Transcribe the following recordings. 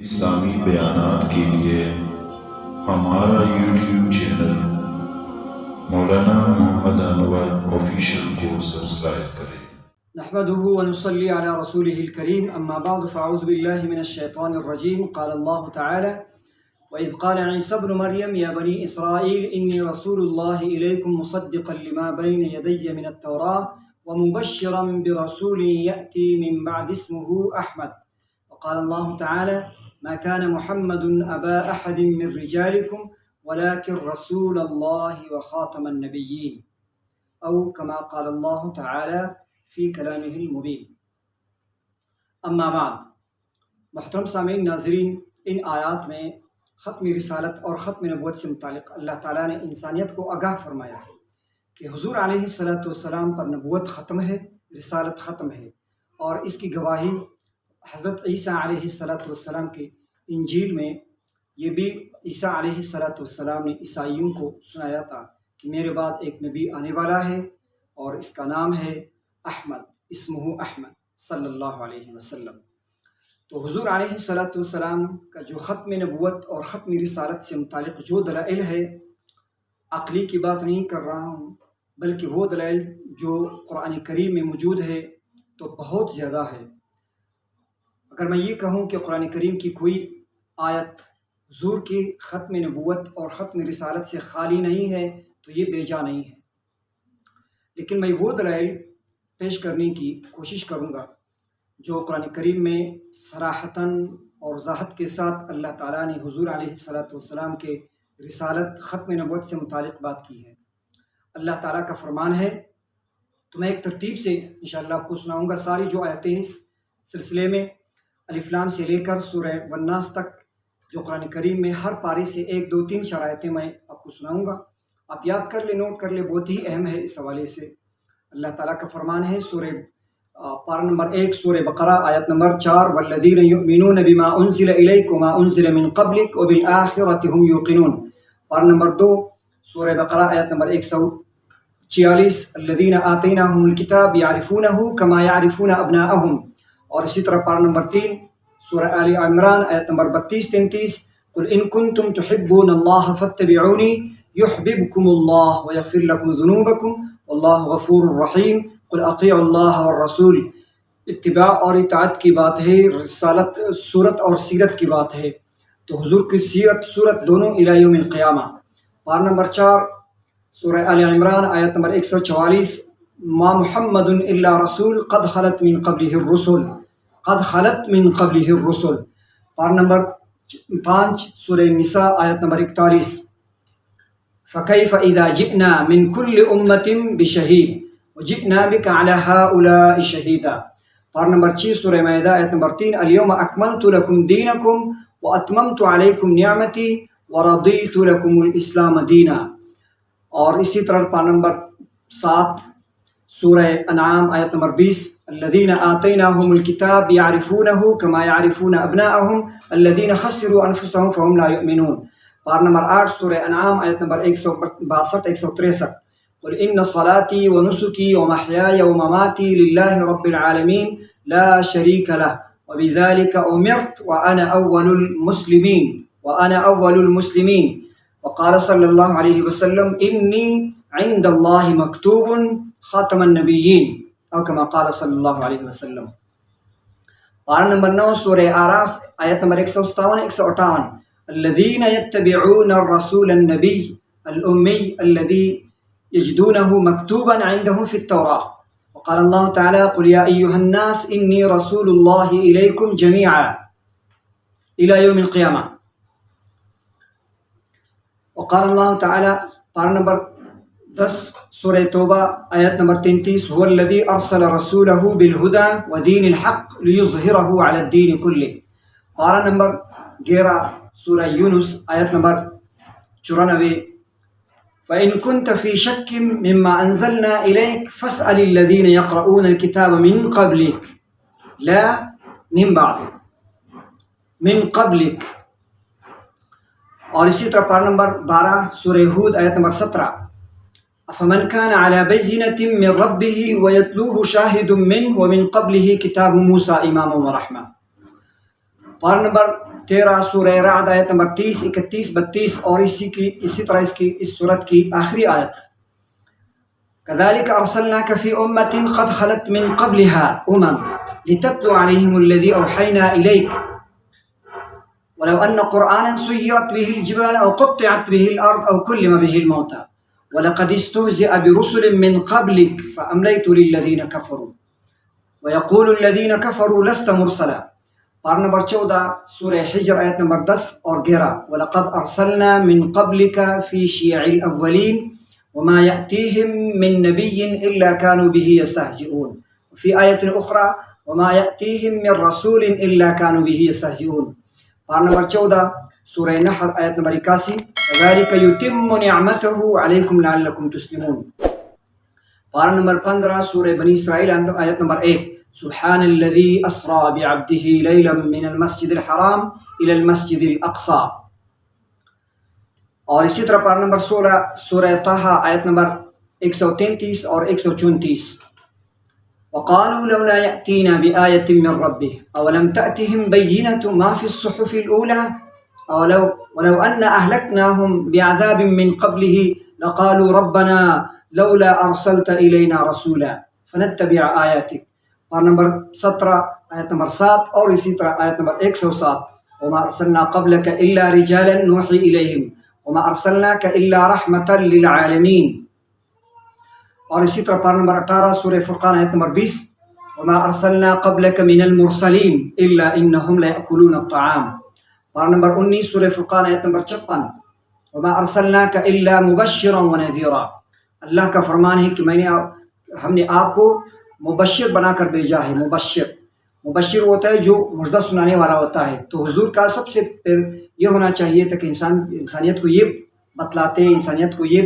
اسلامی بیانات کے لیے ہمارا یوٹیوب چینل مولانا محمد انور آفیشیل کو سبسکرائب کریں۔ نحمده ونصلي على رسوله الكريم أما بعد فأعوذ بالله من الشيطان الرجيم قال الله تعالى وإذ قال عيسى ابن مريم يا بني إسرائيل إني رسول الله إليكم مصدقا لما بين يدي من التوراة ومبشرا برسول يأتي من بعد اسمه أحمد وقال الله تعالى ما كان محمد أبا أحد من رجالكم ولكن رسول الله وخاتم النبيين أو كما قال الله تعالى فی کلامہ المبین۔ اما بعد، محترم سامعین ناظرین، ان آیات میں ختم رسالت اور ختم نبوت سے متعلق اللہ تعالیٰ نے انسانیت کو آگاہ فرمایا ہے کہ حضور علیہ الصلاۃ والسلام پر نبوت ختم ہے، رسالت ختم ہے، اور اس کی گواہی حضرت عیسیٰ علیہ الصلاۃ والسلام کے انجیل میں یہ بھی عیسیٰ علیہ الصلاۃ والسلام نے عیسائیوں کو سنایا تھا کہ میرے بعد ایک نبی آنے والا ہے اور اس کا نام ہے احمد، اسمہ احمد صلی اللہ علیہ وسلم۔ تو حضور علیہ الصلاۃ والسلام کا جو ختم نبوت اور ختم رسالت سے متعلق جو دلائل ہے، عقلی کی بات نہیں کر رہا ہوں بلکہ وہ دلائل جو قرآن کریم میں موجود ہے تو بہت زیادہ ہے۔ اگر میں یہ کہوں کہ قرآن کریم کی کوئی آیت حضور کی ختم نبوت اور ختم رسالت سے خالی نہیں ہے تو یہ بے جا نہیں ہے، لیکن میں وہ دلائل پیش کرنے کی کوشش کروں گا جو قرآن کریم میں صراحتاً اور وضاحت کے ساتھ اللہ تعالیٰ نے حضور علیہ الصلاۃ والسلام کے رسالت ختم نبوت سے متعلق بات کی ہے۔ اللہ تعالیٰ کا فرمان ہے، تو میں ایک ترتیب سے انشاءاللہ آپ کو سناؤں گا ساری جو آیتیں اس سلسلے میں الف لام سے لے کر سورہ والناس تک جو قرآن کریم میں ہر پارے سے 1 2 3 4 آیتیں میں آپ کو سناؤں گا۔ آپ یاد کر لیں، نوٹ کر لیں، بہت ہی اہم ہے اس حوالے سے۔ اللہ تعالیٰ کا فرمان ہے پارہ نمبر 1 سورہ بقرہ آیت نمبر 4 والذین یؤمنون بما انزل الیک وما انزل من قبلک وبالآخرۃ هم یوقنون۔ پارہ نمبر 2 سورہ بقرہ آیت نمبر 146 الذین آتیناہم الکتاب یعرفونہ کما یعرفون ابناءہم۔ اور اسی طرح پارہ نمبر 3 سورہ آل عمران آیت نمبر 32-33 قل ان کنتم تحبون اللہ فاتبعونی یحببکم اللہ ویغفر لکم ذنوبکم واللہ غفور الرحیم قل اطیعوا اللہ والرسول۔ اتباع اور اطاعت کی بات ہے، رسالت صورت اور سیرت کی بات ہے، تو حضور کی سیرت صورت دونوں الی یوم القیامہ۔ پارہ نمبر 4 سورہ آل عمران آیت نمبر 144 ما محمد الا رسول قد خلت من قبلہ الرسل، قد خلت من قبلہ الرسل۔ پارہ نمبر 5 سورہ نساء آیت نمبر 41 فَكَيْفَ إِذَا جِئْنَا مِنْ كُلِّ أُمَّةٍ بِشَهِيدٍ وَجِئْنَا بِكَ عَلَى هَؤُلَاءِ شَهِيدًا۔ پارہ نمبر 6 سورہ مائدہ آیت نمبر 3 الْيَوْمَ أَكْمَلْتُ لَكُمْ دِينَكُمْ وَأَتْمَمْتُ عَلَيْكُمْ نِعْمَتِي وَرَضِيتُ لَكُمُ الْإِسْلَامَ دِينًا۔ اور اسی طرح پارہ نمبر 7 سورہ انعام آیت نمبر 20 الذین آتیناہم الکتاب یعرفونہ کما یعرفون ابناءہم الذین خسروا انفسہم فہم لا یؤمنون۔ پارہ نمبر 8 سورہ انعام آیت نمبر 162-163 قل ان صلاتی ونسکی ومحیای ومماتی للہ رب العالمین لا شریک لہ وبذلک امرت وانا اول المسلمین وقال صلی اللہ علیہ وسلم انی عند اللہ مکتوب خاتم النبیین او کما قال صلی اللہ علیہ وسلم۔ پارہ نمبر 9 سورہ آراف آیت نمبر 157-158 الذین یتبعون الرسول النبی الامی الذی یجدونہ مکتوبا عندهم فی التوراۃ وقال اللہ تعالی قل یا ایہا الناس انی رسول اللہ الیکم جمیعا الی یوم القیامہ۔ وقال اللہ تعالی پارہ نمبر 10 سورہ توبہ آیت نمبر 33 هو الذی ارسل رسولہ بالہدی ودین الحق لیظہرہ علی الدین کلہ۔ پارہ نمبر 11 سورہ یونس آیت نمبر 94 فَإِن كُنْتَ فِي شَكٍّ مِّمَّا أَنزَلْنَا إِلَيْكَ فَاسْأَلِ الَّذِينَ يَقْرَؤُونَ الْكِتَابَ مِن قَبْلِكَ لَا مِن بَعْدِكَ مِن قَبْلِكَ۔ اور اسی طرح پارہ نمبر 12 سورہ ہود آیت نمبر 17 أَفَمَنْ كَانَ عَلَى بَيِّنَةٍ مِّن رَبِّهِ وَيَتْلُوهُ شَاهِدٌ مِّنْهُ وَمِن قَبْلِهِ كِتَابُ مُوسَىٰ إِمَامًا وَرَحْمَةً۔ پارہ نمبر 13 سورہ رعد آیت نمبر 30 31 32 اور اسی طرح اس سورت کی آخری آیت كذلك أرسلناك في أمة قد خلت من قبلها لتتلو عليهم الذي أوحينا إليك ولو أن قرآنا سيرت به الجبال أو قطعت به الأرض أو كلم به الموتى ولقد استهزئ برسل من قبلك فأمليت للذين كفروا ويقول الذين كفروا لست مرسلا. پارہ نمبر 14 سورہ حجر آیت نمبر 10 اور 11 وَلَقَدْ أَرْسَلْنَا مِن قَبْلِكَ فِي شِيَعِ الْأَوَّلِينَ وَمَا يَأْتِيهِم مِّن نَّبِيٍّ إِلَّا كَانُوا بِهِ يَسْتَهْزِئُونَ. وفي آية أخرى وَمَا يَأْتِيهِم مِّن رَّسُولٍ إِلَّا كَانُوا بِهِ يَسْتَهْزِئُونَ. پارہ نمبر 14 سورہ نحل آیت نمبر 81 كَذَلِكَ يُتِمُّ نِعْمَتَهُ عَلَيْكُمْ لَعَلَّكُمْ تُسْلِمُونَ. پارہ نمبر 15 سورہ بنی اسرائیل آیت نمبر 1 سبحان الذي أسرى بعبده ليلا من المسجد الحرام إلى المسجد الأقصى. اور اسی طرح پارہ نمبر 16 سورہ طه آیت نمبر 133 اور 134 وقالوا لولا يأتينا بآية من ربه أولم تأتهم بينة ما في الصحف الأولى ولو أن أهلكناهم بعذاب من قبله لقالوا ربنا لولا أرسلت إلينا رسولا فنتبع آياتك. اور نمبر 17 آیت نمبر 7 اور اسی طرح آیت نمبر 107 وما ارسلنا قبلك الا رجالا نوحي اليهم وما ارسلناك الا رحمة للعالمين. اور اسی طرح پارہ نمبر 18 سورہ فرقان آیت نمبر 20 وما ارسلنا قبلك من المرسلين الا انهم ليأكلون الطعام. پارہ نمبر 19 سورہ فرقان آیت نمبر 56 وما ارسلناك الا مبشرا ونذيرا. اللہ کا فرمان ہے کہ ہم نے آپ کو مبشر بنا کر بھیجا ہے. مبشر ہوتا ہے جو مژدہ سنانے والا ہوتا ہے. تو حضور کا سب سے پھر یہ ہونا چاہیے تھا کہ انسانیت کو یہ بتلاتے، انسانیت کو یہ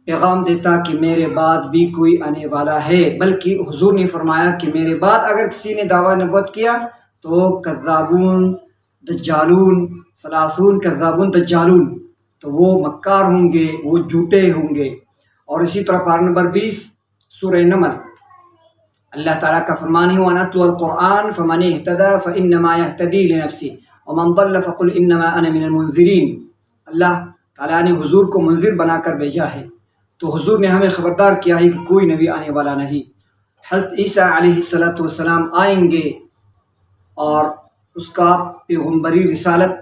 پیغام دیتا کہ میرے بعد بھی کوئی آنے والا ہے. بلکہ حضور نے فرمایا کہ میرے بعد اگر کسی نے دعویٰ نبوت کیا تو کذابون دجالون ثلاثون کذابون دجالون، تو وہ مکار ہوں گے، وہ جھوٹے ہوں گے. اور اسی طرح پارہ نمبر 20 سورہ نمل اللہ تعالیٰ کا فرمان ہے وَنَتْلُو الْقُرْآنَ فَمَنِ اهْتَدَىٰ فَإِنَّمَا يَهْتَدِي لِنَفْسِهِ وَمَنْ ضَلَّ فَقُلْ إِنَّمَا أَنَا مِنَ الْمُنذِرِينَ. اللہ تعالیٰ نے حضور کو منذر بنا کر بھیجا ہے. تو حضور نے ہمیں خبردار کیا ہے کہ کوئی نبی آنے والا نہیں. حضرت عیسیٰ علیہ السلام آئیں گے اور اس کا پیغمبری رسالت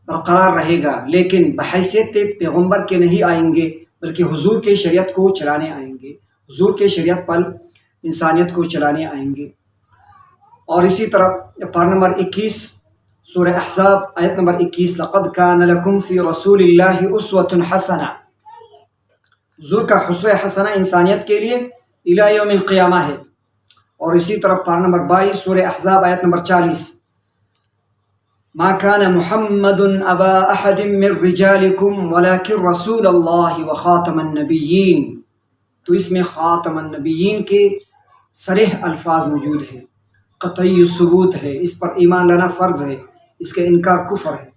برقرار رہے گا، لیکن بحیثیت پیغمبر کے نہیں آئیں گے بلکہ حضور کے شریعت کو چلانے آئیں گے، حضور کے شریعت پر انسانیت کو چلانے آئیں گے. اور اسی طرح پارہ نمبر 21 سورہ احزاب آیت نمبر 21 لقد كان لكم في رسول الله اسوة حسنہ. حضور کا اسوہ حسنہ انسانیت کے لیے الی یوم القیامہ ہے. اور اسی طرح پارہ نمبر 22 سورہ احزاب آیت نمبر 40 ما كان محمد ابا احد من رجالكم ولكن رسول الله وخاتم النبیین. تو اس میں خاتم النبیین کے صریح الفاظ موجود ہیں، قطعی ثبوت ہے، اس پر ایمان لانا فرض ہے، اس کا انکار کفر ہے.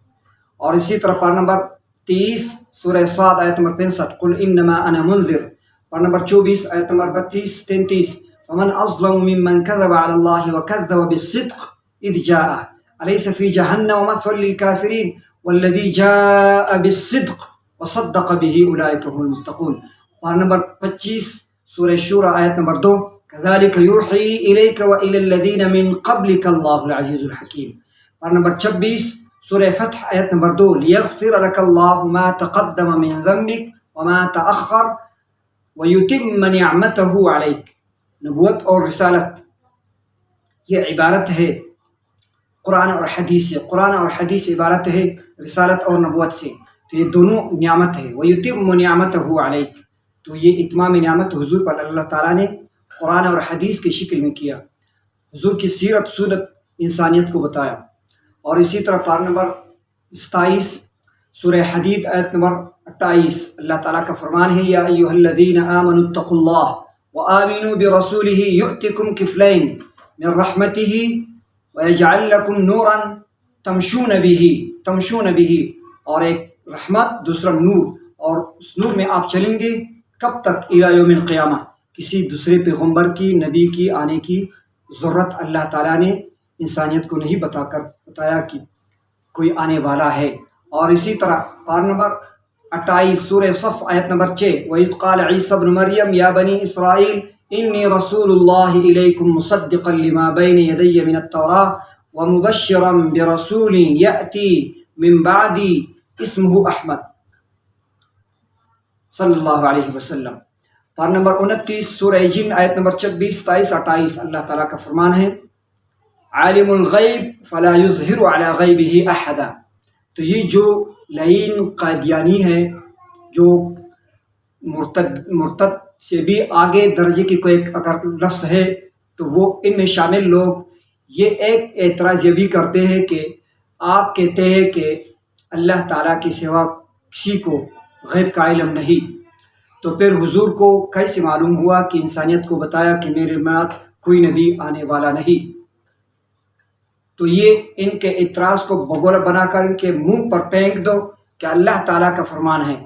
اور اسی طرح پارہ نمبر 23 سورہ صاد آیت نمبر 65 قل انما انا منذر. پارہ نمبر 24 آیت نمبر 32 33 فمن اظلم ممن كذب على الله وكذب بالصدق اذ جاء اليس في جهنم مثوى للكافرين والذي جاء بالصدق وصدق به اولئك هم المتقون. پارہ نمبر 25 سورہ شورى آیت نمبر 2 كذلك يوحي إليك وإلى الذين من قبلك الله العزيز الحكيم. پارہ نمبر 26 سورہ فتح آیت نمبر 2 ليغفر لك الله ما تقدم من ذنبك وما تأخر ويتم نعمته عليك. نبوت اور رسالت یہ عبارت ہے قرآن اور حدیث سے. قرآن اور حدیث عبارت ہے رسالت اور نبوت سے. تو یہ دونوں نعمت ہے. ويتم نعمته عليك. تو یہ اتمام نعمت حضور پر اللہ تعالیٰ نے قرآن اور حدیث کی شکل میں کیا. حضور کی سیرت صورت انسانیت کو بتایا. اور اسی طرح پارہ نمبر 27 سورہ حدید آیت نمبر 28 اللہ تعالیٰ کا فرمان ہے یا ایھا الذین آمنوا اتقوا اللہ وآمنوا برسولہ یؤتکم کفلین من رحمتہ ویجعل لکم نورا تمشون بہ. اور ایک رحمت دوسرا نور، اور اس نور میں آپ چلیں گے کب تک؟ الی یوم القیامہ. کسی دوسرے پیغمبر کی نبی کی آنے کی ضرورت اللہ تعالیٰ نے انسانیت کو نہیں بتا بتایا کہ کوئی آنے والا ہے۔ اور اسی طرح پارہ نمبر 28 سورہ صف آیت نمبر 6 وَإِذْ قَالَ عِيسَى ابْنُ مَرْيَمَ يَا بَنِي إِسْرَائِيلَ إِنِّي رَسُولُ اللَّهِ إِلَيْكُمْ مُصَدِّقًا لِمَا بَيْنَ يَدَيَّ مِنَ التَّوْرَاةِ وَمُبَشِّرًا بِرَسُولٍ يَأْتِي مِن بَعْدِي اسمه احمد صلی اللہ علیہ وسلم۔ پارہ نمبر 29 سورہ جن آیت نمبر 26 27 28 اللہ تعالیٰ کا فرمان ہے عالم الغیب فلا یظہر علی غیبہ احدا۔ تو یہ جو لعین قادیانی ہے، جو مرتد سے بھی آگے درجے کی کوئی اگر لفظ ہے تو وہ ان میں شامل لوگ یہ ایک اعتراض یہ بھی کرتے ہیں کہ آپ کہتے ہیں کہ اللہ تعالیٰ کے سوا کسی کو غیب کا علم نہیں، تو پھر حضور کو کیسے معلوم ہوا کہ انسانیت کو بتایا کہ میرے بعد کوئی نبی آنے والا نہیں؟ تو یہ ان کے اعتراض کو بگولا بنا کر ان کے منہ پر پھینک دو کہ اللہ تعالیٰ کا فرمان ہے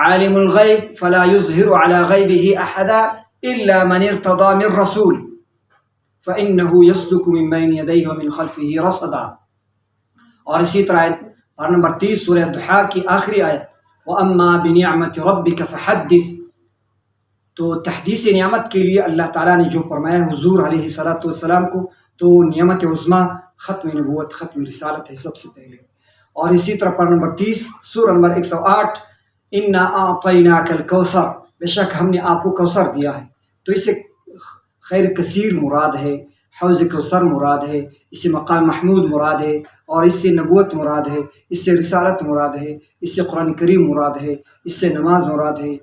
عالم الغیب فلا یظہر علی غیبہ احدا الا من ارتضی من رسول فانہ یسلک من بین یدیہ ومن خلفہ رصدا۔ اور اسی طرح پارہ نمبر 30 سورہ ضحیٰ کی آخری آیت وَأَمَّا بِنِعْمَةِ رَبِّكَ فَحَدِّثْ۔ تو تحدیث نعمت کے لیے اللہ تعالیٰ نے جو فرمایا حضور علیہ السلام کو، تو نعمت عظمیٰ ختم نبوت، ختم رسالت ہے سب سے پہلے۔ اور اسی طرح پارہ نمبر 30 سورہ نمبر 108 اِنَّا أَعْطَيْنَاكَ الْكَوْثَرَ، بے شک ہم نے آپ کو کوثر دیا ہے۔ تو اس سے خیر کثیر مراد ہے، حوض کوثر مراد ہے، اس سے مقام محمود مراد ہے، اور اس سے نبوت مراد ہے، اس سے رسالت مراد ہے، اس سے قرآن کریم مراد ہے، اس سے نماز مراد ہے،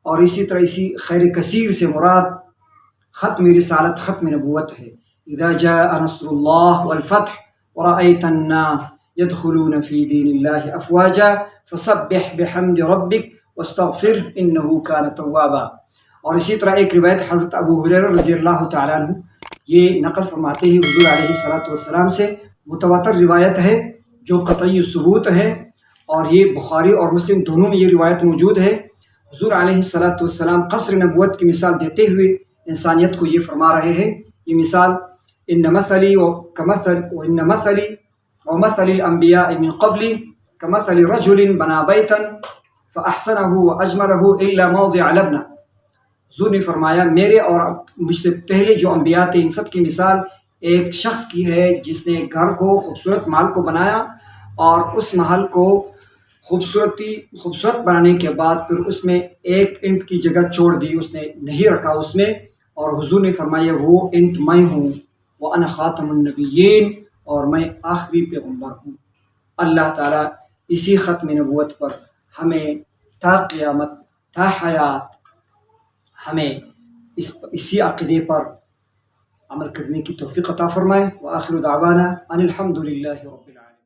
اور اسی طرح اسی خیر کثیر سے مراد ختم رسالت، ختم نبوت ہے۔ اذا جاء نصر اللہ والفتح ورأيت الناس يدخلون في دين الله افواجا فسبح بحمد ربك واستغفر انه كان توابا۔ اور اسی طرح ایک روایت حضرت ابو ہریرہ رضی اللہ تعالیٰ عنہ یہ نقل فرماتے ہیں حضور علیہ السلام سے، متواتر روایت ہے جو قطعی ثبوت ہے، اور یہ بخاری اور مسلم دونوں میں یہ روایت موجود ہے۔ حضور علیہ السلام قصر نبوت کی مثال دیتے ہوئے انسانیت کو یہ فرما رہے ہیں، یہ مثال ان مثلی ومثل الانبیاء من قبلی کمثل رجل بنا بیتا فاحسنہ واجملہ الا موضع لبنہ۔ حضور نے فرمایا میرے اور مجھ سے پہلے جو انبیاء تھے ان سب کی مثال ایک شخص کی ہے جس نے گھر کو خوبصورت محل کو بنایا، اور اس محل کو خوبصورت بنانے کے بعد پھر اس میں ایک اینٹ کی جگہ چھوڑ دی، اس نے نہیں رکھا اس میں، اور حضور نے فرمایا وہ اینٹ میں ہوں، وَأَنَا خَاتَمُ النَّبِيِّينَ، اور میں آخری پیغمبر ہوں۔ اللہ تعالیٰ اسی ختم نبوت پر ہمیں تا قیامت تا حیات ہمیں اسی عقیدے پر عمل کرنے کی توفیق عطا فرمائے۔ وآخر دعوانا ان الحمد للہ رب العالمین۔